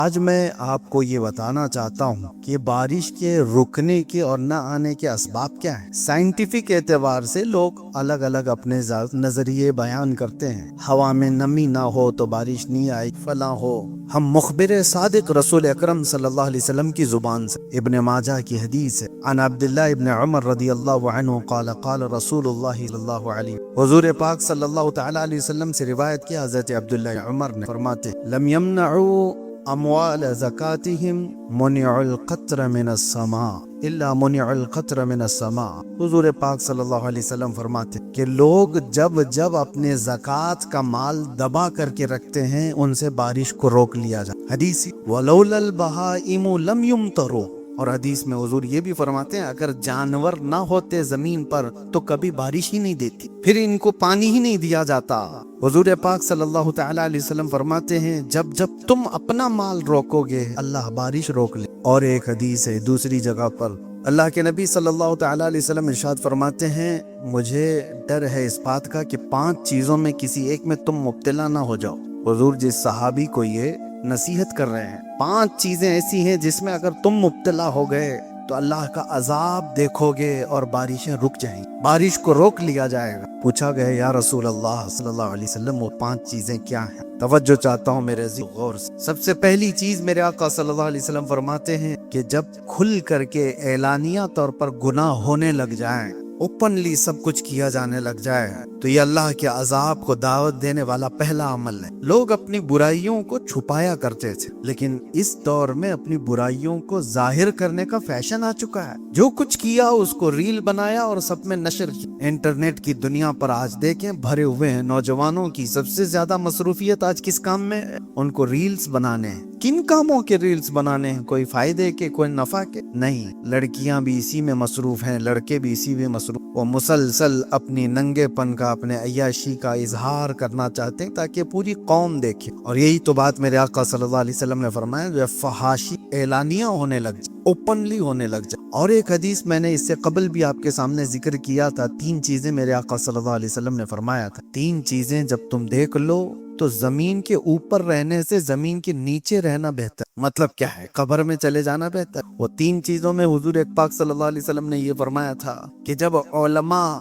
آج میں آپ کو یہ بتانا چاہتا ہوں کہ بارش کے رکنے کے اور نہ آنے کے اسباب کیا ہیں۔ سائنٹیفک اعتبار سے لوگ الگ الگ اپنے نظریے بیان کرتے ہیں۔ ہوا میں نمی نہ ہو تو بارش نہیں آئے، فلاں ہو۔ ہم مخبر صادق رسول اکرم صلی اللہ علیہ وسلم کی زبان سے ابن ماجہ کی حدیث ہے، عن عبداللہ ابن عمر رضی اللہ عنہ قال قال رسول اللہ صلی اللہ علیہ، حضور پاک صلی اللہ تعالی علیہ وسلم سے روایت کی حضرت عبداللہ عمر نے فرماتے، لم يمنعوا اموال زکاتہم منع القطر من السماء الا منع القطر من السماء۔ حضور پاک صلی اللہ علیہ وسلم فرماتے کہ لوگ جب اپنے زکوٰۃ کا مال دبا کر کے رکھتے ہیں ان سے بارش کو روک لیا جائے۔ حدیث ولولا البہائم لم یمطروا، اور حدیث میں حضور یہ بھی فرماتے ہیں اگر جانور نہ ہوتے زمین پر تو کبھی بارش ہی نہیں دیتی، پھر ان کو پانی ہی نہیں دیا جاتا۔ حضور پاک صلی اللہ تعالی علیہ وسلم فرماتے ہیں جب تم اپنا مال روکو گے اللہ بارش روک لے۔ اور ایک حدیث ہے دوسری جگہ پر اللہ کے نبی صلی اللہ تعالی علیہ وسلم ارشاد فرماتے ہیں مجھے ڈر ہے اس بات کا کہ 5 چیزوں میں کسی ایک میں تم مبتلا نہ ہو جاؤ۔ حضور جس صحابی کو یہ نصیحت کر رہے ہیں 5 چیزیں ایسی ہیں جس میں اگر تم مبتلا ہو گئے تو اللہ کا عذاب دیکھو گے اور بارشیں رک جائیں، بارش کو روک لیا جائے گا۔ پوچھا گیا یا رسول اللہ صلی اللہ علیہ وسلم وہ 5 چیزیں کیا ہیں؟ توجہ چاہتا ہوں میرے عزیز غور سے۔ سب سے پہلی چیز میرے آقا صلی اللہ علیہ وسلم فرماتے ہیں کہ جب کھل کر کے اعلانیہ طور پر گناہ ہونے لگ جائیں، اوپنلی سب کچھ کیا جانے لگ جائے تو یہ اللہ کے عذاب کو دعوت دینے والا پہلا عمل ہے۔ لوگ اپنی برائیوں کو چھپایا کرتے تھے لیکن اس دور میں اپنی برائیوں کو ظاہر کرنے کا فیشن آ چکا ہے۔ جو کچھ کیا اس کو ریل بنایا اور سب میں نشر کیا۔ انٹرنیٹ کی دنیا پر آج دیکھیں بھرے ہوئے ہیں، نوجوانوں کی سب سے زیادہ مصروفیت آج کس کام میں ہے؟ ان کو ریلز بنانے ہیں۔ کن کاموں کے ریلز بنانے ہیں؟ کوئی فائدے کے، کوئی نفع کے؟ نہیں، لڑکیاں بھی اسی میں مصروف ہیں، لڑکے بھی اسی میں مصروف۔ وہ مسلسل اپنی ننگے پن کا، اپنے عیاشی کا اظہار کرنا چاہتے ہیں تاکہ پوری قوم دیکھے، اور یہی تو بات میرے آقا صلی اللہ علیہ وسلم نے فرمایا جو فحاشی اعلانیہ ہونے لگ جائے، اوپنلی ہونے لگ جائے۔ اور ایک حدیث میں نے اس سے قبل بھی آپ کے سامنے ذکر کیا تھا، 3 چیزیں میرے آقا صلی اللہ علیہ وسلم نے فرمایا تھا، 3 چیزیں جب تم دیکھ لو تو زمین کے اوپر رہنے سے زمین کے نیچے رہنا بہتر۔ مطلب کیا ہے؟ قبر میں چلے جانا بہتر۔ وہ 3 چیزوں میں حضور پاک صلی اللہ علیہ وسلم نے یہ فرمایا تھا کہ جب علماء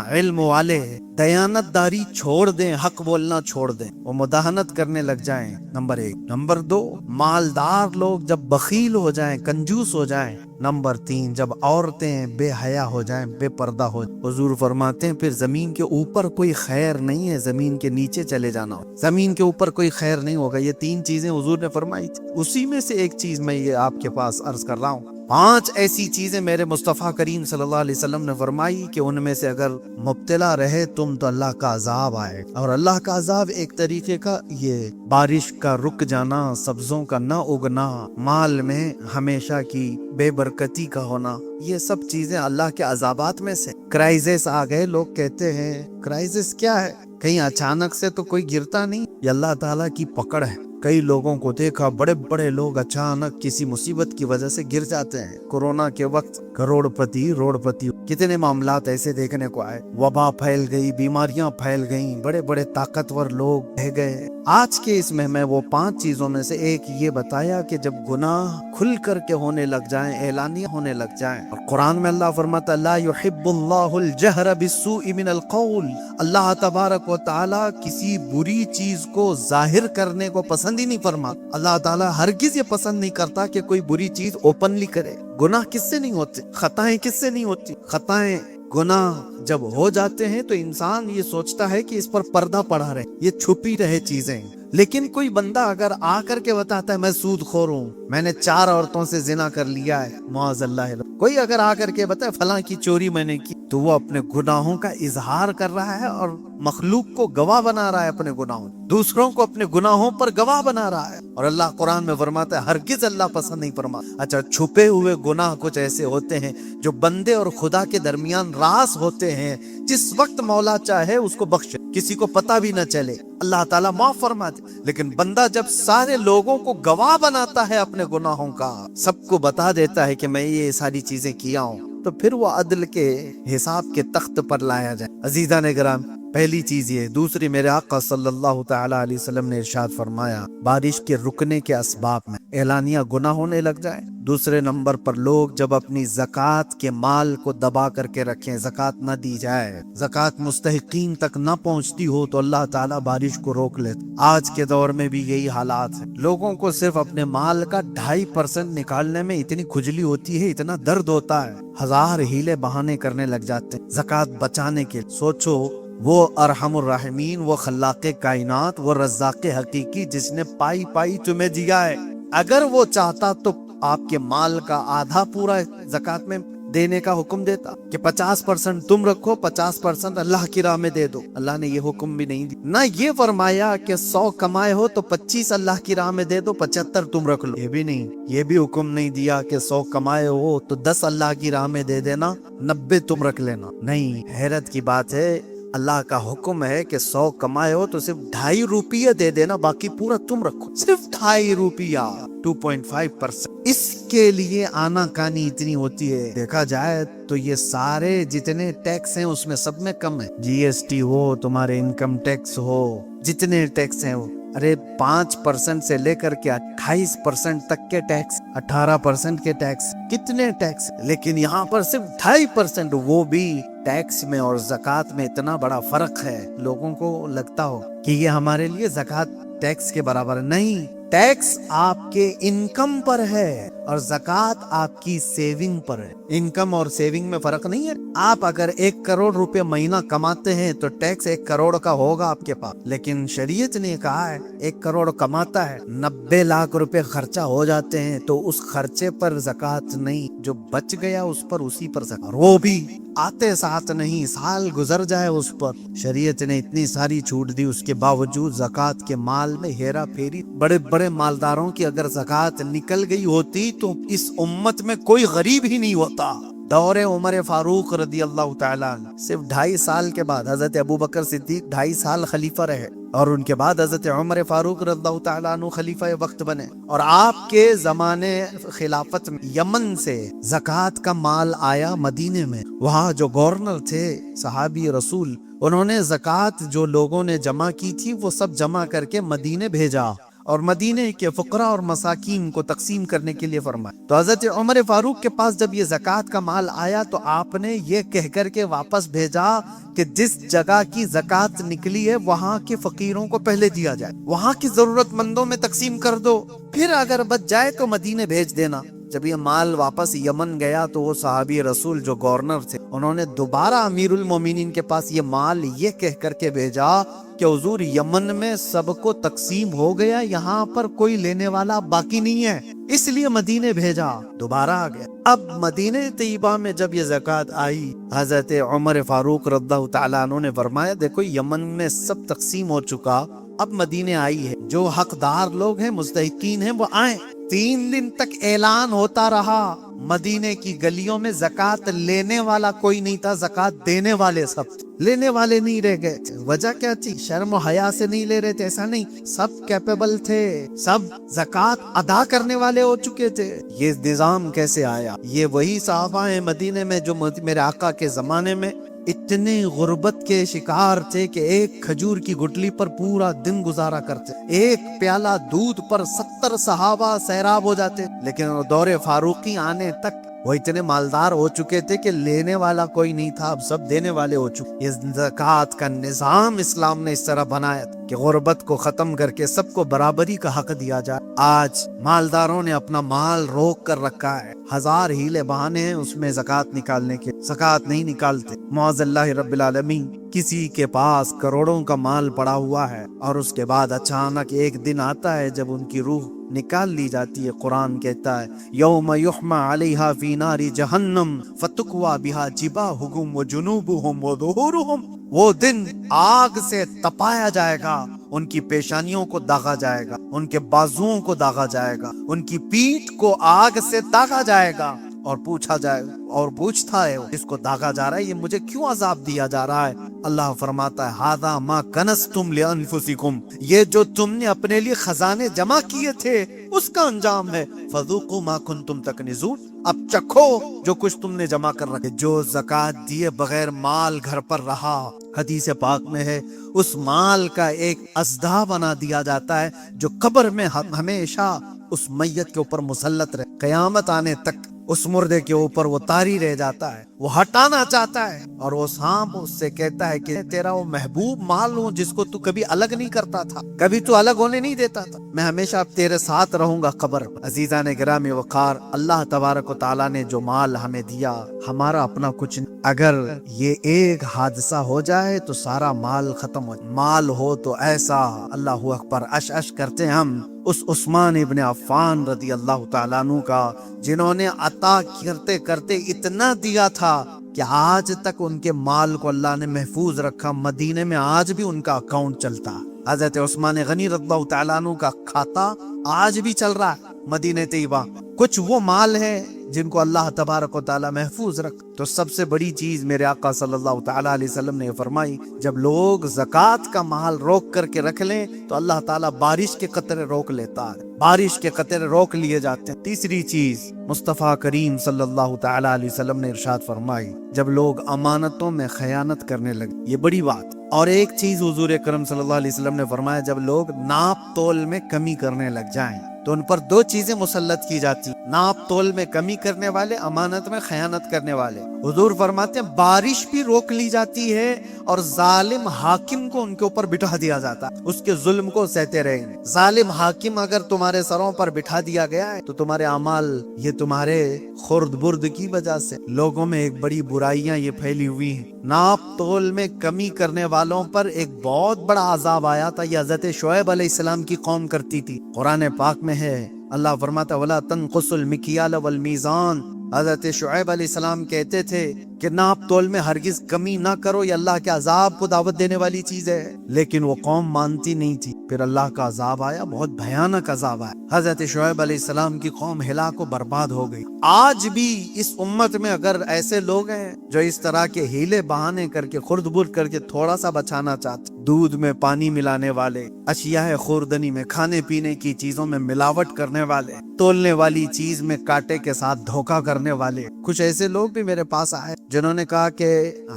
علم والے دیانت داری چھوڑ دیں، حق بولنا چھوڑ دیں، وہ مداہنت کرنے لگ جائیں، نمبر 1۔ نمبر 2، مالدار لوگ جب بخیل ہو جائیں، کنجوس ہو جائیں۔ نمبر 3، جب عورتیں بے حیا ہو جائیں، بے پردہ ہو جائیں۔ حضور فرماتے ہیں پھر زمین کے اوپر کوئی خیر نہیں ہے، زمین کے نیچے چلے جانا ہو، زمین کے اوپر کوئی خیر نہیں ہوگا۔ یہ 3 چیزیں حضور نے فرمائی تھی، اسی میں سے ایک چیز میں یہ آپ کے پاس عرض کر رہا ہوں۔ 5 ایسی چیزیں میرے مصطفیٰ کریم صلی اللہ علیہ وسلم نے فرمائی کہ ان میں سے اگر مبتلا رہے تم تو اللہ کا عذاب آئے، اور اللہ کا عذاب ایک طریقے کا یہ بارش کا رک جانا، سبزوں کا نہ اگنا، مال میں ہمیشہ کی بے برکتی کا ہونا، یہ سب چیزیں اللہ کے عذابات میں سے۔ کرائسس آ گئے، لوگ کہتے ہیں کرائسس کیا ہے؟ کہیں اچانک سے تو کوئی گرتا نہیں، یہ اللہ تعالیٰ کی پکڑ ہے۔ کئی لوگوں کو دیکھا، بڑے بڑے لوگ اچانک کسی مصیبت کی وجہ سے گر جاتے ہیں۔ کورونا کے وقت کروڑ پتی کتنے معاملات ایسے دیکھنے کو آئے، وبا پھیل گئی، بیماریاں پھیل گئیں، بڑے بڑے طاقتور لوگ رہ گئے۔ آج کے اس میں وہ 5 چیزوں میں سے ایک یہ بتایا کہ جب گناہ کھل کر کے ہونے لگ جائیں، اعلانیہ ہونے لگ جائیں، اور قرآن میں اللہ فرماتا لا يحب اللہ الجہر بالسوء من القول، اللہ تبارک و تعالی کسی بری چیز کو ظاہر کرنے کو پسند ہی نہیں فرماتا۔ اللہ تعالیٰ ہرگز یہ پسند نہیں کرتا کہ کوئی بری چیز اوپنلی کرے۔ گناہ کس سے نہیں ہوتے؟ خطائیں کس سے نہیں ہوتی؟ خطائیں، گناہ جب ہو جاتے ہیں تو انسان یہ سوچتا ہے کہ اس پر پردہ پڑا رہے، یہ چھپی رہے چیزیں۔ لیکن کوئی بندہ اگر آ کر کے بتاتا ہے میں سود خور ہوں، میں نے 4 عورتوں سے زنا کر لیا ہے، معاذ اللہ، کوئی اگر آ کر کے بتائے فلاں کی چوری میں نے کی، تو وہ اپنے گناہوں کا اظہار کر رہا ہے اور مخلوق کو گواہ بنا رہا ہے اپنے گناہوں، دوسروں کو اپنے گناہوں پر گواہ بنا رہا ہے۔ اور اللہ قرآن میں فرماتا ہے ہرگز اللہ پسند نہیں فرماتا۔ اچھا، چھپے ہوئے گناہ کچھ ایسے ہوتے ہیں جو بندے اور خدا کے درمیان راز ہوتے ہیں، جس وقت مولا چاہے اس کو بخشے، کسی کو پتہ بھی نہ چلے، اللہ تعالیٰ معاف فرما دے۔ لیکن بندہ جب سارے لوگوں کو گواہ بناتا ہے اپنے گناہوں کا، سب کو بتا دیتا ہے کہ میں یہ ساری چیزیں کیا ہوں، تو پھر وہ عدل کے حساب کے تخت پر لایا جائے۔ عزیزان گرامی، پہلی چیز یہ. دوسری، میرے آقا صلی اللہ تعالی علیہ وسلم نے ارشاد فرمایا بارش کے رکنے کے اسباب میں اعلانیہ گناہ ہونے لگ جائے. دوسرے نمبر پر لوگ جب اپنی زکوٰۃ کے مال کو دبا کر کے رکھیں، زکوٰۃ نہ دی جائے، زکوٰۃ مستحقین تک نہ پہنچتی ہو تو اللہ تعالیٰ بارش کو روک لیتا. آج کے دور میں بھی یہی حالات ہیں. لوگوں کو صرف اپنے مال کا 2.5% نکالنے میں اتنی کھجلی ہوتی ہے، اتنا درد ہوتا ہے، ہزار ہیلے بہانے کرنے لگ جاتے ہیں زکوٰۃ بچانے کے. سوچو، وہ ارحم الراحمین، وہ خلاق کائنات، وہ رزاق حقیقی جس نے پائی پائی تمہیں دیا ہے، اگر وہ چاہتا تو آپ کے مال کا آدھا پورا زکوٰۃ میں دینے کا حکم دیتا کہ 50% تم رکھو، 50% اللہ کی راہ میں دے دو. اللہ نے یہ حکم بھی نہیں دیا. نہ یہ فرمایا کہ 100 کمائے ہو تو 25 اللہ کی راہ میں دے دو، 75 تم رکھ لو. یہ بھی نہیں. یہ بھی حکم نہیں دیا کہ 100 کمائے ہو تو 10 اللہ کی راہ میں دے دینا، 90 تم رکھ لینا. نہیں. حیرت کی بات ہے، اللہ کا حکم ہے کہ 100 کمائے ہو تو صرف 2.5 روپیہ دے دینا، باقی پورا تم رکھو. صرف 2.5 روپیہ، 2.5%. اس کے لیے آنا کانی اتنی ہوتی ہے. دیکھا جائے تو یہ سارے جتنے ٹیکس ہیں اس میں سب میں کم ہے. جی ایس ٹی ہو، تمہارے انکم ٹیکس ہو، جتنے ٹیکس ہیں، ارے 5% سے لے کر کے 28% تک کے ٹیکس، 18% کے ٹیکس، کتنے ٹیکس. لیکن یہاں پر صرف 2.5%، وہ بھی ٹیکس میں اور زکوٰۃ میں اتنا بڑا فرق ہے. لوگوں کو لگتا ہو کہ یہ ہمارے لیے زکوٰۃ ٹیکس کے برابر. نہیں، ٹیکس آپ کے انکم پر ہے اور زکوٰۃ آپ کی سیونگ پر ہے. انکم اور سیونگ میں فرق نہیں ہے. آپ اگر 1 کروڑ روپے مہینہ کماتے ہیں تو ٹیکس 1 کروڑ کا ہوگا آپ کے پاس. لیکن شریعت نے کہا ہے 1 کروڑ کماتا ہے، 90 لاکھ روپے خرچہ ہو جاتے ہیں تو اس خرچے پر زکوٰۃ نہیں، جو بچ گیا اس پر، اسی پر زکوٰۃ. وہ بھی آتے ساتھ نہیں، سال گزر جائے اس پر. شریعت نے اتنی ساری چھوٹ دی، اس کے باوجود زکوٰۃ کے مال میں ہیرا پھیری. بڑے بڑے مالداروں کی اگر زکوٰۃ نکل گئی ہوتی تو اس امت میں کوئی غریب ہی نہیں ہوتا. دور عمر فاروق رضی اللہ تعالیٰ عنہ، صرف 2.5 سال کے بعد حضرت ابوبکر صدیق 2.5 سال خلیفہ رہے، اور ان کے بعد حضرت عمر فاروق رضی اللہ تعالیٰ عنہ خلیفہ وقت بنے. اور آپ کے زمانے خلافت میں یمن سے زکوٰۃ کا مال آیا مدینے میں. وہاں جو گورنر تھے صحابی رسول، انہوں نے زکوٰۃ جو لوگوں نے جمع کی تھی وہ سب جمع کر کے مدینے بھیجا اور مدینے کے فقراء اور مساکین کو تقسیم کرنے کے لیے فرمایا. تو حضرت عمر فاروق کے پاس جب یہ زکوٰۃ کا مال آیا تو آپ نے یہ کہہ کر کے واپس بھیجا کہ جس جگہ کی زکوٰۃ نکلی ہے وہاں کے فقیروں کو پہلے دیا جائے، وہاں کی ضرورت مندوں میں تقسیم کر دو، پھر اگر بچ جائے تو مدینے بھیج دینا. جب یہ مال واپس یمن گیا تو وہ صحابی رسول جو گورنر تھے، انہوں نے دوبارہ امیر المومنین کے پاس یہ مال یہ کہہ کر کے بھیجا کہ حضور یمن میں سب کو تقسیم ہو گیا، یہاں پر کوئی لینے والا باقی نہیں ہے، اس لیے مدینے بھیجا. دوبارہ آ گیا. اب مدینہ طیبہ میں جب یہ زکوٰۃ آئی، حضرت عمر فاروق رضی اللہ تعالیٰ عنہ نے فرمایا دیکھو یمن میں سب تقسیم ہو چکا، اب مدینے آئی ہے، جو حقدار لوگ ہیں، مستحقین ہیں، وہ آئیں. 3 دن تک اعلان ہوتا رہا مدینے کی گلیوں میں، زکوٰۃ لینے والا کوئی نہیں تھا، زکوٰۃ دینے والے سب تھے. لینے والے نہیں رہ گئے تھے. وجہ کیا تھی؟ شرم و حیا سے نہیں لے رہے تھے، ایسا نہیں، سب کیپیبل تھے، سب زکوٰۃ ادا کرنے والے ہو چکے تھے. یہ نظام کیسے آیا؟ یہ وہی صحابہ ہیں مدینے میں جو میرے آقا کے زمانے میں اتنے غربت کے شکار تھے کہ ایک کھجور کی گٹلی پر پورا دن گزارا کرتے، ایک پیالہ دودھ پر 70 صحابہ سیراب ہو جاتے. لیکن دور فاروقی آنے تک وہ اتنے مالدار ہو چکے تھے کہ لینے والا کوئی نہیں تھا، اب سب دینے والے ہو چکے. یہ زکوٰۃ کا نظام اسلام نے اس طرح بنایا کہ غربت کو ختم کر کے سب کو برابری کا حق دیا جائے. آج مالداروں نے اپنا مال روک کر رکھا ہے، ہزار ہیلے بہانے ہیں اس میں زکوٰۃ نکالنے کے، زکوٰۃ نہیں نکالتے. معاذ اللہ رب العالمین. کسی کے پاس کروڑوں کا مال پڑا ہوا ہے اور اس کے بعد اچانک ایک دن آتا ہے جب ان کی روح نکال لی جاتی ہے. قرآن کہتا ہے یوم یحمى علیہا فی نار جہنم فتکوی بہا جباہہم وجنوبہم وظہورہم. وہ دن آگ سے تپایا جائے گا، ان کی پیشانیوں کو داغا جائے گا، ان کے بازوؤں کو داغا جائے گا، ان کی پیٹھ کو آگ سے داغا جائے گا. اور پوچھا جائے اور پوچھتا ہے جس کو داغا جا رہا ہے یہ مجھے کیوں عذاب دیا جا رہا ہے؟ اللہ فرماتا ہے ھذا ما کنزتم لانفسکم، یہ جو تم نے اپنے لیے خزانے جمع کیے تھے اس کا انجام ہے، فذوقوا ما کنتم تکنزون، اب چکھو جو کچھ تم نے جمع کر رکھے۔ جو زکوٰۃ دیے بغیر مال گھر پر رہا، حدیث پاک میں ہے اس مال کا ایک اژدھا بنا دیا جاتا ہے جو قبر میں ہمیشہ اس میت کے اوپر مسلط رہے، قیامت آنے تک اس مردے کے اوپر وہ طاری رہ جاتا ہے، وہ ہٹانا چاہتا ہے، اور وہ سانپ اس سے کہتا ہے کہ تیرا وہ محبوب مال ہوں جس کو تو کبھی الگ نہیں کرتا تھا، کبھی تو الگ ہونے نہیں دیتا تھا، میں ہمیشہ اب تیرے ساتھ رہوں گا قبر۔ عزیزان گرامی وقار، اللہ تبارک و تعالیٰ نے جو مال ہمیں دیا ہمارا اپنا کچھ نہیں، اگر یہ ایک حادثہ ہو جائے تو سارا مال ختم ہو جائے۔ مال ہو تو ایسا، اللہ اکبر، اش اش کرتے ہیں ہم اس عثمان ابن عفان رضی اللہ تعالیٰ عنہ کا، جنہوں نے عطا کرتے کرتے اتنا دیا تھا کہ آج تک ان کے مال کو اللہ نے محفوظ رکھا، مدینے میں آج بھی ان کا اکاؤنٹ چلتا، حضرت عثمان غنی رضی اللہ تعالیٰ عنہ کا کھاتا آج بھی چل رہا ہے مدینہ طیبہ۔ کچھ وہ مال ہے جن کو اللہ تبارک و تعالیٰ محفوظ رکھ، تو سب سے بڑی چیز میرے آقا صلی اللہ تعالیٰ علیہ وسلم نے فرمائی، جب لوگ زکوٰۃ کا مال روک کر کے رکھ لیں تو اللہ تعالیٰ بارش کے قطرے روک لیتا ہے، بارش کے قطرے روک لیے جاتے ہیں۔ تیسری چیز مصطفیٰ کریم صلی اللہ تعالیٰ علیہ وسلم نے ارشاد فرمائی، جب لوگ امانتوں میں خیانت کرنے لگے، یہ بڑی بات۔ اور ایک چیز حضور اکرم صلی اللہ علیہ وسلم نے فرمایا، جب لوگ ناپ تول میں کمی کرنے لگ جائیں تو ان پر دو چیزیں مسلط کی جاتی، ناپ تول میں کمی کرنے والے، امانت میں خیانت کرنے والے۔ حضور فرماتے ہیں بارش بھی روک لی جاتی ہے اور ظالم حاکم کو ان کے اوپر بٹھا دیا جاتا ہے، اس کے ظلم کو سہتے رہیں گے۔ ظالم حاکم اگر تمہارے سروں پر بٹھا دیا گیا ہے تو تمہارے اعمال، یہ تمہارے خرد برد کی وجہ سے لوگوں میں ایک بڑی برائیاں یہ پھیلی ہوئی ہیں۔ ناپ تول میں کمی کرنے والوں پر ایک بہت بڑا عذاب آیا تھا، یہ حضرت شعیب علیہ السلام کی قوم کرتی تھی۔ قرآن پاک میں ہے، اللہ فرماتا وَلَا تَنْقُصُوا الْمِكْيَالَ وَالْمِيزَانَ، حضرت شعیب علیہ السلام کہتے تھے کہ ناپ تول میں ہرگز کمی نہ کرو، یہ اللہ کے عذاب کو دعوت دینے والی چیز ہے، لیکن وہ قوم مانتی نہیں تھی، پھر اللہ کا عذاب آیا، بہت بھیانک عذاب آیا، حضرت شعیب علیہ السلام کی قوم ہلاک و برباد ہو گئی۔ آج بھی اس امت میں اگر ایسے لوگ ہیں جو اس طرح کے ہیلے بہانے کر کے خرد برد کر کے تھوڑا سا بچانا چاہتے، دودھ میں پانی ملانے والے، اشیاء خوردنی میں، کھانے پینے کی چیزوں میں ملاوٹ کرنے والے، تولنے والی چیز میں کانٹے کے ساتھ دھوکہ کرنے والے، کچھ ایسے لوگ بھی میرے پاس آئے جنہوں نے کہا کہ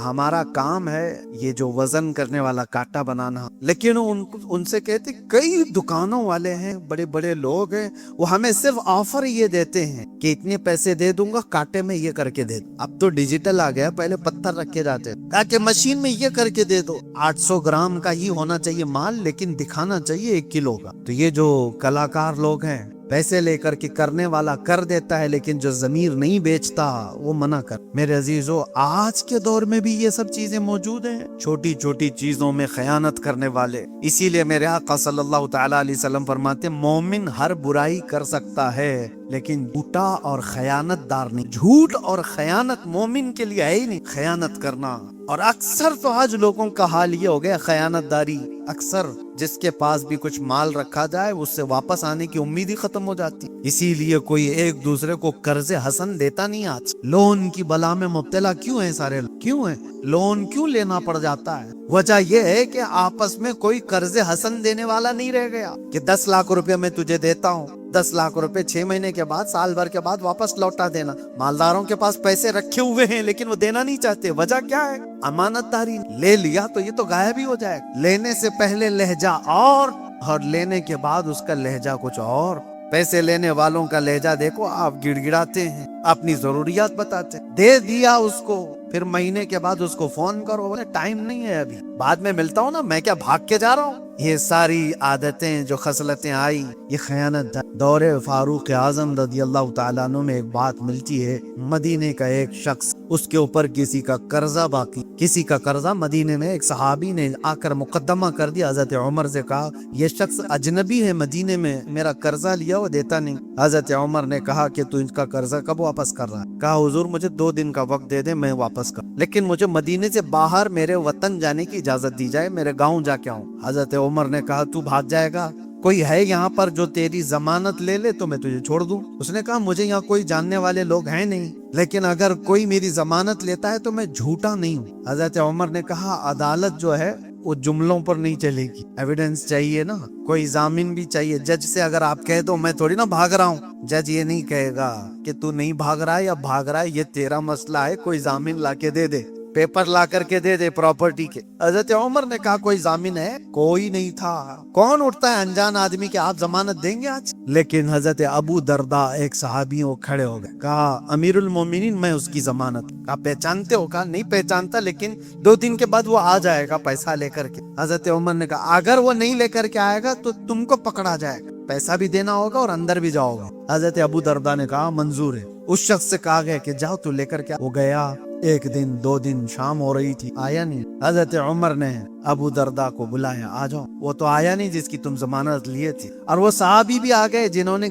ہمارا کام ہے یہ جو وزن کرنے والا کانٹا بنانا، لیکن ان سے کہتے کئی دکانوں والے ہیں، بڑے بڑے لوگ ہیں، وہ ہمیں صرف آفر یہ دیتے ہیں کہ اتنے پیسے دے دوں گا کانٹے میں یہ کر کے دے دوں۔ اب تو ڈیجیٹل آ گیا، پہلے پتھر رکھے جاتے، کہا کہ مشین میں یہ کر کے دے دو، 800 گرام کا ہی ہونا چاہیے مال، لیکن دکھانا چاہیے 1 کلو کا۔ تو یہ جو کلاکار لوگ ہیں، پیسے لے کر کے کرنے والا کر دیتا ہے، لیکن جو ضمیر نہیں بیچتا وہ منع کر۔ میرے عزیزو، آج کے دور میں بھی یہ سب چیزیں موجود ہیں، چھوٹی چھوٹی چیزوں میں خیانت کرنے والے۔ اسی لیے میرے آقا صلی اللہ تعالیٰ علیہ وسلم فرماتے ہیں مومن ہر برائی کر سکتا ہے لیکن جھوٹا اور خیانت دار نہیں۔ جھوٹ اور خیانت مومن کے لیے ہے ہی نہیں، خیانت کرنا۔ اور اکثر تو آج لوگوں کا حال یہ ہو گیا خیانت داری، اکثر جس کے پاس بھی کچھ مال رکھا جائے اس سے واپس آنے کی امید ہی ختم ہو جاتی، اسی لیے کوئی ایک دوسرے کو قرض حسن دیتا نہیں۔ آج لون کی بلا میں مبتلا کیوں ہیں سارے لوگ؟ کیوں ہیں لون کیوں لینا پڑ جاتا ہے؟ وجہ یہ ہے کہ آپس میں کوئی قرض حسن دینے والا نہیں رہ گیا کہ 10 لاکھ روپے میں تجھے دیتا ہوں، 10 لاکھ روپے 6 مہینے کے بعد، سال بھر کے بعد واپس لوٹا دینا۔ مالداروں کے پاس پیسے رکھے ہوئے ہیں لیکن وہ دینا نہیں چاہتے، وجہ کیا ہے؟ امانت داری۔ لے لیا تو یہ تو غائب ہی ہو جائے، لینے سے پہلے لہجہ اور لینے کے بعد اس کا لہجہ کچھ اور۔ پیسے لینے والوں کا لہجہ دیکھو، آپ گڑ گڑاتے ہیں، اپنی ضروریات بتاتے ہیں، دے دیا اس کو، پھر مہینے کے بعد اس کو فون کرو، بولے ٹائم نہیں ہے ابھی، بعد میں ملتا ہوں نا، میں کیا بھاگ کے جا رہا ہوں۔ یہ ساری عادتیں جو خصلتیں آئی، یہ خیانت۔ دور فاروق اعظم رضی اللہ تعالیٰ عنہ میں ایک بات ملتی ہے، مدینے کا ایک شخص، اس کے اوپر کسی کا قرضہ باقی، کسی کا قرضہ، مدینے میں ایک صحابی نے آ کر مقدمہ کر دیا، حضرت عمر سے کہا یہ شخص اجنبی ہے مدینے میں، میرا قرضہ لیا وہ دیتا نہیں۔ حضرت عمر نے کہا کہ تو ان کا قرضہ کب واپس کر رہا ہے؟ کہا حضور مجھے 2 دن کا وقت دے دیں، میں واپس کر، لیکن مجھے مدینے سے باہر میرے وطن جانے کی اجازت دی جائے، میرے گاؤں جا کے آؤں۔ حضرت عمر نے کہا تو بھاگ جائے گا؟ کوئی ہے یہاں پر جو تیری ضمانت لے لے تو میں تجھے چھوڑ دوں. اس نے کہا مجھے یہاں کوئی جاننے والے لوگ ہیں نہیں, لیکن اگر کوئی میری ضمانت لیتا ہے تو میں جھوٹا نہیں ہوں. حضرت عمر نے کہا عدالت جو ہے وہ جملوں پر نہیں چلے گی, ایویڈنس چاہیے نا, کوئی ضامن بھی چاہیے. جج سے اگر آپ کہہ دو میں تھوڑی نا بھاگ رہا ہوں, جج یہ نہیں کہے گا کہ تو نہیں بھاگ رہا ہے یا بھاگ رہا ہے, یہ تیرا مسئلہ ہے, کوئی ضامن لا کے دے دے, پیپر لا کر کے دے دے پراپرٹی کے. حضرت عمر نے کہا کوئی ضامن ہے؟ کوئی نہیں تھا. کون اٹھتا ہے انجان آدمی کہ آپ ضمانت دیں گے آج؟ لیکن حضرت ابو درداء ایک صحابی وہ کھڑے ہو گئے, کہا امیر المومنین میں اس کی ضمانت. کہا پہچانتے ہو؟ کہا نہیں پہچانتا, لیکن 2 دن کے بعد وہ آ جائے گا پیسہ لے کر کے. حضرت عمر نے کہا اگر وہ نہیں لے کر کے آئے گا تو تم کو پکڑا جائے گا, پیسہ بھی دینا ہوگا اور اندر بھی جاؤ گا. حضرت ابو درداء نے کہا منظور ہے. اس شخص سے کہا گیا کہ جاؤ تو لے کر کے. وہ گیا, 1 دن 2 دن, شام ہو رہی تھی, آیا نہیں. حضرت عمر نے ابو درداء کو بلایا, آ جاؤ. وہ تو آیا نہیں جس کی تم ضمانت لیے تھی, اور وہ صحابی بھی آ گئے جنہوں نے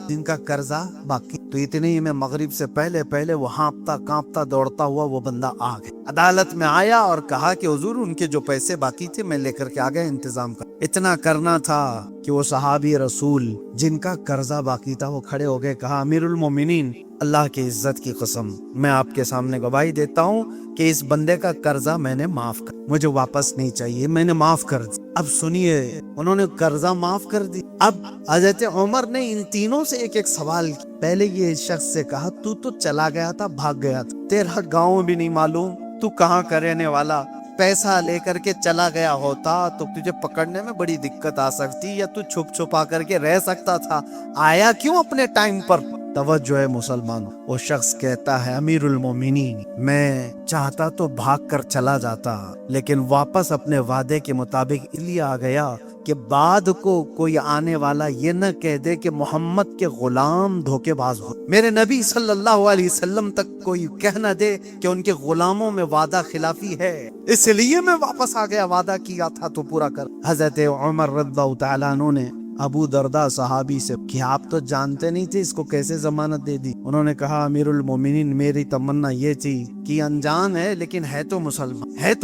جن کا قرضہ باقی. تو اتنے ہی میں مغرب سے پہلے وہ ہانپتا کانپتا دوڑتا ہوا وہ بندہ آ گیا, عدالت میں آیا اور کہا کہ حضور ان کے جو پیسے باقی تھے میں لے کر کے آ گیا, انتظام کر. اتنا کرنا تھا کہ وہ صحابی رسول جن کا قرضہ باقی تھا وہ کھڑے ہو گئے, کہا امیر المومنین اللہ کی عزت کی قسم میں آپ کے سامنے گواہی دیتا ہوں کہ اس بندے کا قرضہ میں نے معاف کر, مجھے واپس نہیں چاہیے, میں نے معاف کر دی. اب سنیے, انہوں نے قرضہ معاف کر دی. اب حضرت عمر نے ان تینوں سے ایک سوال کیا. پہلے یہ شخص سے کہا تو چلا گیا تھا, بھاگ گیا تھا, تیرا گاؤں بھی نہیں معلوم, تو کہاں کا رہنے والا, پیسہ لے کر کے چلا گیا ہوتا تو تجھے پکڑنے میں بڑی دقت آ سکتی, یا تو چھپا کر کے رہ سکتا تھا, آیا کیوں اپنے ٹائم پر؟ توجہ ہے مسلمانوں. وہ شخص کہتا ہے امیر المومنین میں چاہتا تو بھاگ کر چلا جاتا, لیکن واپس اپنے وعدے کے مطابق اس لیے آ گیا کہ بعد کو کوئی آنے والا یہ نہ کہہ دے کہ محمد کے غلام دھوکے باز ہو, میرے نبی صلی اللہ علیہ وسلم تک کوئی کہہ نہ دے کہ ان کے غلاموں میں وعدہ خلافی ہے, اس لیے میں واپس آ گیا, وعدہ کیا تھا تو پورا کر. حضرت عمر رضی اللہ تعالیٰ عنہ نے ابو درداء صحابی سے کہ آپ تو جانتے نہیں تھے اس کو کیسے ضمانت دے دی؟ انہوں نے کہا امیر المومنین میری تمنا یہ تھی کہ انجان ہے لیکن ہے تو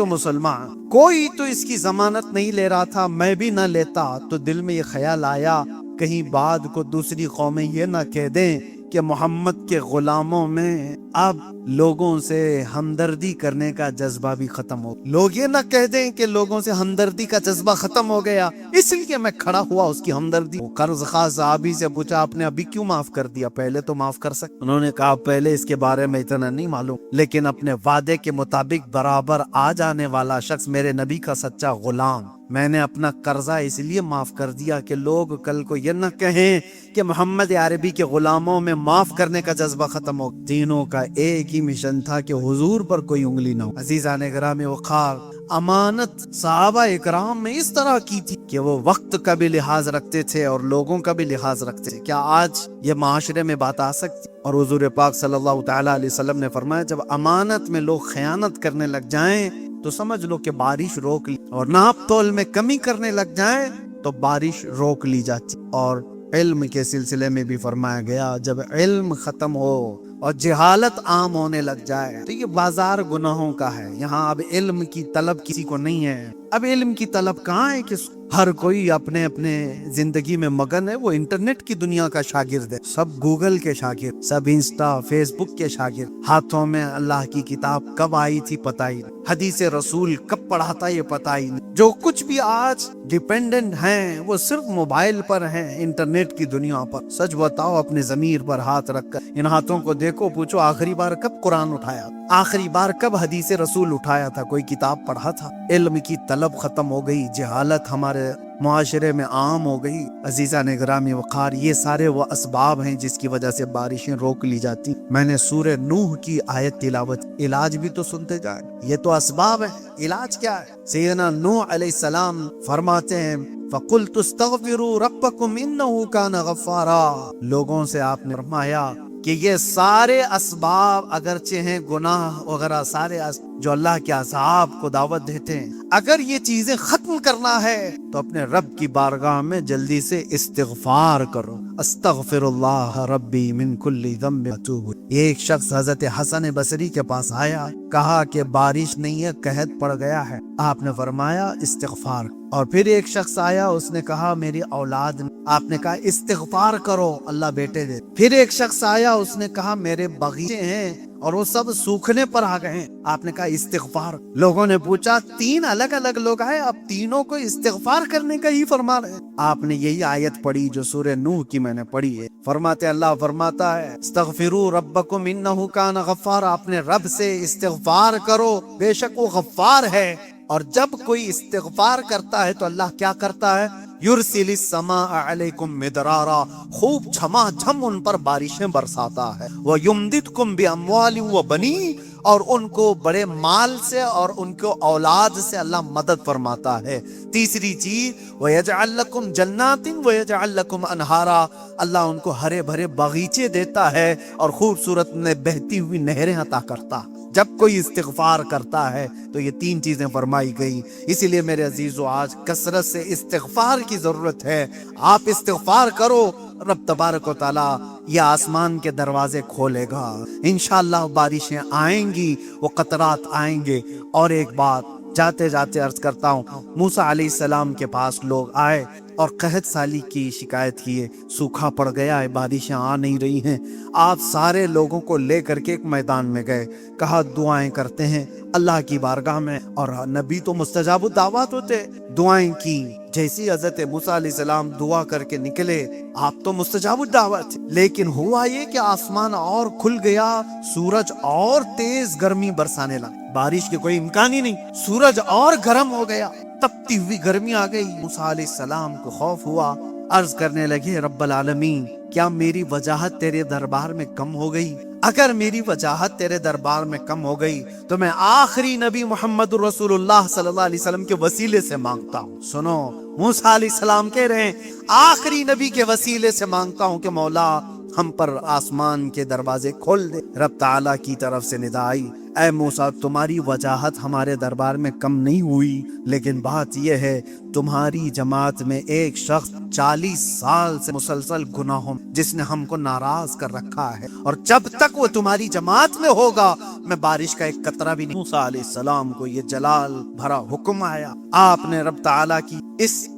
مسلمان, کوئی تو اس کی ضمانت نہیں لے رہا تھا, میں بھی نہ لیتا. تو دل میں یہ خیال آیا کہیں بعد کو دوسری قومیں یہ نہ کہہ دیں کہ محمد کے غلاموں میں اب لوگوں سے ہمدردی کرنے کا جذبہ بھی ختم ہو, لوگ یہ نہ کہہ دیں کہ لوگوں سے ہمدردی کا جذبہ ختم ہو گیا, اس لیے میں کھڑا ہوا اس کی ہمدردی. قرض خواہ صحابی سے پوچھا آپ نے ابھی کیوں معاف کر دیا, پہلے تو معاف کر سکتے. انہوں نے کہا پہلے اس کے بارے میں اتنا نہیں معلوم, لیکن اپنے وعدے کے مطابق برابر آ جانے والا شخص میرے نبی کا سچا غلام, میں نے اپنا قرضہ اس لیے معاف کر دیا کہ لوگ کل کو یہ نہ کہیں کہ محمد عربی کے غلاموں میں معاف کرنے کا جذبہ ختم ہو. تینوں کا ایک ہی مشن تھا کہ حضور پر کوئی انگلی نہ ہو. عزیزان گرامی وقار, امانت صحابہ اکرام میں اس طرح کی تھی کہ وہ وقت کا بھی لحاظ رکھتے تھے اور لوگوں کا بھی لحاظ رکھتے تھے. کیا آج یہ معاشرے میں بات آ سکتی؟ اور حضور پاک صلی اللہ تعالیٰ علیہ وسلم نے فرمایا جب امانت میں لوگ خیانت کرنے لگ جائیں تو سمجھ لو کہ بارش روک لی, اور ناپ تول میں کمی کرنے لگ جائیں تو بارش روک لی جاتی. اور علم کے سلسلے میں بھی فرمایا گیا جب علم ختم ہو اور جہالت عام ہونے لگ جائے تو یہ بازار گناہوں کا ہے, یہاں اب علم کی طلب کسی کو نہیں ہے. اب علم کی طلب کہاں ہے کہ ہر کوئی اپنے اپنے زندگی میں مگن ہے, وہ انٹرنیٹ کی دنیا کا شاگرد ہے, سب گوگل کے شاگرد, سب انسٹا فیس بک کے شاگرد. ہاتھوں میں اللہ کی کتاب کب آئی تھی پتہ ہی نہیں, حدیث رسول کب پڑھاتا یہ پتہ ہی نہیں. جو کچھ بھی آج ڈیپینڈنٹ ہیں وہ صرف موبائل پر ہیں, انٹرنیٹ کی دنیا پر. سچ بتاؤ اپنے ضمیر پر ہاتھ رکھ کر ان ہاتھوں کو دیکھو, پوچھو آخری بار کب قرآن اٹھایا, آخری بار کب حدیث رسول اٹھایا تھا, کوئی کتاب پڑھا تھا؟ علم کی طلب ختم ہو گئی, جہالت ہمارے معاشرے میں عام ہو گئی. عزیزان گرامی وقار, یہ سارے وہ اسباب ہیں جس کی وجہ سے بارشیں روک لی جاتی. میں نے سورہ نوح کی آیت تلاوت, علاج بھی تو سنتے جائیں, یہ تو اسباب ہے, علاج کیا ہے؟ سیدنا نوح علیہ السلام فرماتے ہیں فَقُلْتُ اسْتَغْفِرُوا رَبَّكُمْ إِنَّهُ كَانَ غَفَّارًا, لوگوں سے آپ نے فرمایا کہ یہ سارے اسباب اگرچہ ہیں گناہ وغیرہ سارے جو اللہ کے عذاب کو دعوت دیتے ہیں. اگر یہ چیزیں ختم کرنا ہے تو اپنے رب کی بارگاہ میں جلدی سے استغفار کرو. استغفر اللہ ربی من کل ذنب اتوب. ایک شخص حضرت حسن بصری کے پاس آیا, کہا کہ بارش نہیں ہے, قحط پڑ گیا ہے. آپ نے فرمایا استغفار. اور پھر ایک شخص آیا, اس نے کہا میری اولاد نہیں. آپ نے کہا استغفار کرو, اللہ بیٹے دے. پھر ایک شخص آیا, اس نے کہا میرے باغیچے ہیں اور وہ سب سوکھنے پر آ گئے ہیں. آپ نے کہا استغفار. لوگوں نے پوچھا 3 الگ الگ لوگ آئے, اب تینوں کو استغفار کرنے کا ہی فرما رہے ہیں. آپ نے یہی آیت پڑھی جو سورہ نوح کی میں نے پڑھی ہے. فرماتے اللہ فرماتا ہے استغفروا ربکم انہ کان غفارا. اپنے رب سے استغفار کرو, بے شک وہ غفار ہے. اور جب کوئی استغفار کرتا ہے تو اللہ کیا کرتا ہے؟ یرسل السماء علیکم مدرارا, خوب جھما جھم ان پر بارشیں برساتا ہے. وَيُمْدِدْكُمْ بِأَمْوَالٍ وَبَنِينَ, اور ان کو بڑے مال سے اور ان کو اولاد سے اللہ مدد فرماتا ہے. تیسری چیز وَيَجْعَلْ لَكُمْ جَنَّاتٍ وَيَجْعَلْ لَكُمْ أَنْهَارًا, اللہ ان کو ہرے بھرے باغیچے دیتا ہے اور خوبصورت میں بہتی ہوئی نہریں عطا کرتا. جب کوئی استغفار کرتا ہے تو یہ 3 چیزیں فرمائی گئی. اسی لیے میرے عزیزو آج کثرت سے استغفار کی ضرورت ہے. آپ استغفار کرو, رب تبارک و تعالی یہ آسمان کے دروازے کھولے گا. انشاءاللہ بارشیں آئیں گی, وہ قطرات آئیں گے. اور ایک بات جاتے جاتے عرض کرتا ہوں, موسیٰ علیہ السلام کے پاس لوگ آئے اور قحط سالی کی شکایت کیے, سوکھا پڑ گیا ہے, بارشیں آ نہیں رہی ہیں. آپ سارے لوگوں کو لے کر کے ایک میدان میں گئے, کہا دعائیں کرتے ہیں اللہ کی بارگاہ میں. اور نبی تو مستجاب الدعوات ہوتے, دعائیں کی. جیسی حضرت موسیٰ علیہ السلام دعا کر کے نکلے, آپ تو مستجاب الدعوات. لیکن ہوا یہ کہ آسمان اور کھل گیا, سورج اور تیز گرمی برسانے لگا. بارش کے کوئی امکان ہی نہیں, سورج اور گرم ہو گیا, تپتی ہوئی گرمی آ گئی. موسیٰ علیہ السلام کو خوف ہوا, عرض کرنے لگے رب العالمین کیا میری وجاہت تیرے دربار میں کم ہو گئی؟ اگر میری وجاہت تیرے دربار میں کم ہو گئی تو میں آخری نبی محمد رسول اللہ صلی اللہ علیہ وسلم کے وسیلے سے مانگتا ہوں. سنو, موسیٰ علیہ السلام کہہ رہے ہیں آخری نبی کے وسیلے سے مانگتا ہوں کہ مولا ہم پر آسمان کے دروازے کھول دے. رب تعالیٰ کی طرف سے ندا آئی, اے موسیٰ تمہاری وجاہت ہمارے دربار میں کم نہیں ہوئی, لیکن بات یہ ہے تمہاری جماعت میں ایک شخص 40 سال سے مسلسل گناہوں جس نے ہم کو ناراض کر رکھا ہے, اور جب تک وہ تمہاری جماعت میں ہوگا میں بارش کا ایک قطرہ بھی نہیں. موسیٰ علیہ السلام کو یہ جلال بھرا حکم آیا. آپ نے رب تعالیٰ کی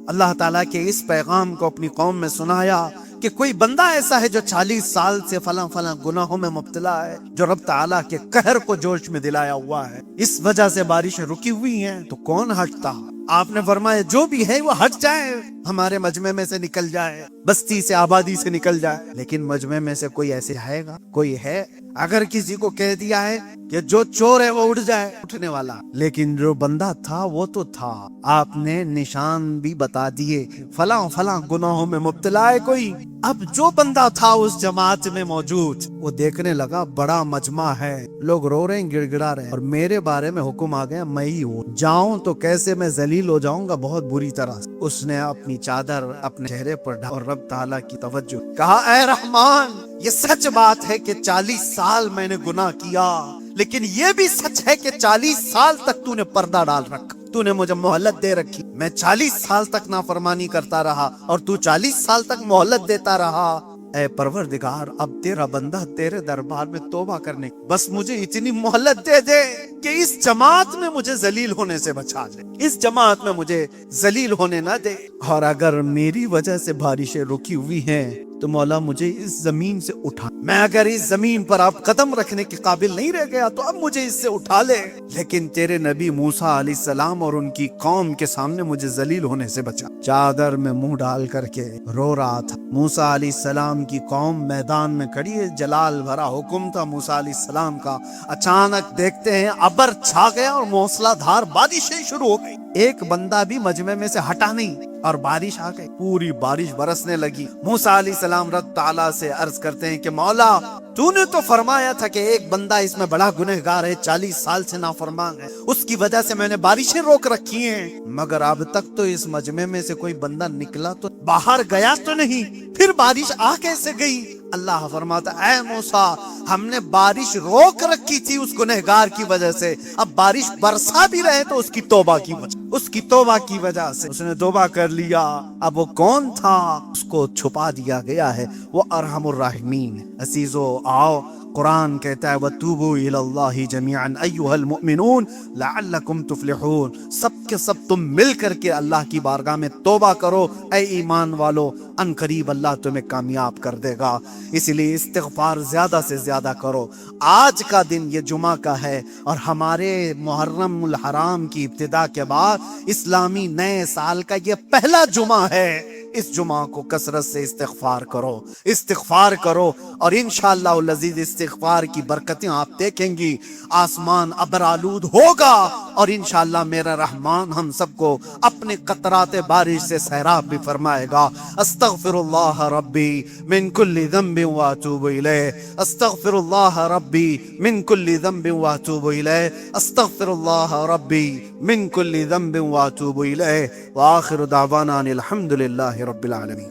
اللہ تعالیٰ کے اس پیغام کو اپنی قوم میں سنایا کہ کوئی بندہ ایسا ہے جو 40 سال سے فلاں فلاں گناہوں میں مبتلا ہے, جو رب تعالیٰ کے قہر کو جوش میں دلایا ہوا ہے, اس وجہ سے بارشیں رکی ہوئی ہیں, تو کون ہٹتا؟ آپ نے فرمایا جو بھی ہے وہ ہٹ جائے, ہمارے مجمع میں سے نکل جائے, بستی سے آبادی سے نکل جائے. لیکن مجمع میں سے کوئی ایسے آئے گا؟ کوئی ہے؟ اگر کسی کو کہہ دیا ہے کہ جو چور ہے وہ اٹھ جائے, اٹھنے والا, لیکن جو بندہ تھا وہ تو تھا. آپ نے نشان بھی بتا دیے, فلاں فلاں گناہوں میں مبتلا ہے کوئی. اب جو بندہ تھا اس جماعت میں موجود, وہ دیکھنے لگا بڑا مجمع ہے, لوگ رو رہے ہیں, گڑ گڑا رہے ہیں, اور میرے بارے میں حکم آ گیا میں ہی ہوں, جاؤں تو کیسے میں ذلیل ہو جاؤں گا بہت بری طرح. اس نے اپنی چادر اپنے چہرے پر ڈھا اور رب تعالیٰ کی توجہ, کہا اے رحمان یہ سچ بات ہے کہ 40 سال میں نے گناہ کیا, لیکن یہ بھی سچ ہے کہ 40 سال تک تو نے پردہ ڈال رکھا, تو نے مجھے مہلت دے رکھی. میں 40 سال تک نافرمانی کرتا رہا اور تو 40 سال تک مہلت دیتا رہا. اے پروردگار اب تیرا بندہ تیرے دربار میں توبہ کرنے, بس مجھے اتنی مہلت دے دے کہ اس جماعت میں مجھے ذلیل ہونے سے بچا دے, اس جماعت میں مجھے ذلیل ہونے نہ دے. اور اگر میری وجہ سے بارشیں رکی ہوئی ہیں تو مولا مجھے اس زمین سے اٹھا, میں اگر اس زمین پر آپ قدم رکھنے کے قابل نہیں رہ گیا تو اب مجھے اس سے اٹھا لے. لیکن تیرے نبی موسیٰ علیہ السلام اور ان کی قوم کے سامنے مجھے ذلیل ہونے سے بچا. چادر میں منہ ڈال کر کے رو رہا تھا. موسیٰ علیہ السلام کی قوم میدان میں کھڑی ہے, جلال بھرا حکم تھا موسیٰ علیہ السلام کا. اچانک دیکھتے ہیں ابر چھا گیا اور موسلا دھار بارشیں شروع ہو گئی. ایک بندہ بھی مجمع میں سے ہٹا نہیں اور بارش آ گئی, پوری بارش برسنے لگی. موسیٰ علیہ السلام رب تعالیٰ سے عرض کرتے ہیں کہ مولا تو نے تو فرمایا تھا کہ ایک بندہ اس میں بڑا گنہگار ہے, 40 سال سے نافرمان ہے, اس کی وجہ سے میں نے بارشیں روک رکھی ہیں, مگر اب تک تو اس مجمع میں سے کوئی بندہ نکلا تو باہر گیا تو نہیں, پھر بارش آ کیسے گئی؟ اللہ فرماتا اے موسیٰ ہم نے بارش روک رکھی تھی اس گنہگار کی وجہ سے، اب بارش برسا بھی رہے تو اس کی توبہ کی وجہ، اس کی توبہ کی وجہ سے اس نے توبہ کر لیا۔ اب وہ کون تھا؟ اس کو چھپا دیا گیا ہے، وہ ارحم الراحمین۔ عزیزو آؤ، قرآن کہتا ہے وَتُوبُوا إِلَى اللَّهِ جَمِيعًا أَيُّهَا الْمُؤْمِنُونَ لَعَلَّكُمْ تُفْلِحُونَ۔ سب کے سب تم مل کر کے اللہ کی بارگاہ میں توبہ کرو اے ایمان والو، ان قریب اللہ تمہیں کامیاب کر دے گا۔ اس لیے استغفار زیادہ سے زیادہ کرو۔ آج کا دن یہ جمعہ کا ہے اور ہمارے محرم الحرام کی ابتدا کے بعد اسلامی نئے سال کا یہ پہلا جمعہ ہے۔ اس جمعہ کو کثرت سے استغفار کرو، استغفار کرو، اور انشاءاللہ العزیز استغفار کی برکتیں آپ دیکھیں گی۔ آسمان ابر آلود ہوگا اور انشاءاللہ میرا رحمان ہم سب کو اپنے قطرات بارش سے سیراب بھی فرمائے گا۔ استغفر اللہ ربی من کل ذنب واتوب الیہ، استغفر اللہ ربی من کل ذنب واتوب الیہ، استغفر اللہ ربی من کل ذنب واتوب الیہ، وآخر دعوانا ان الحمد للہ رب العالمین۔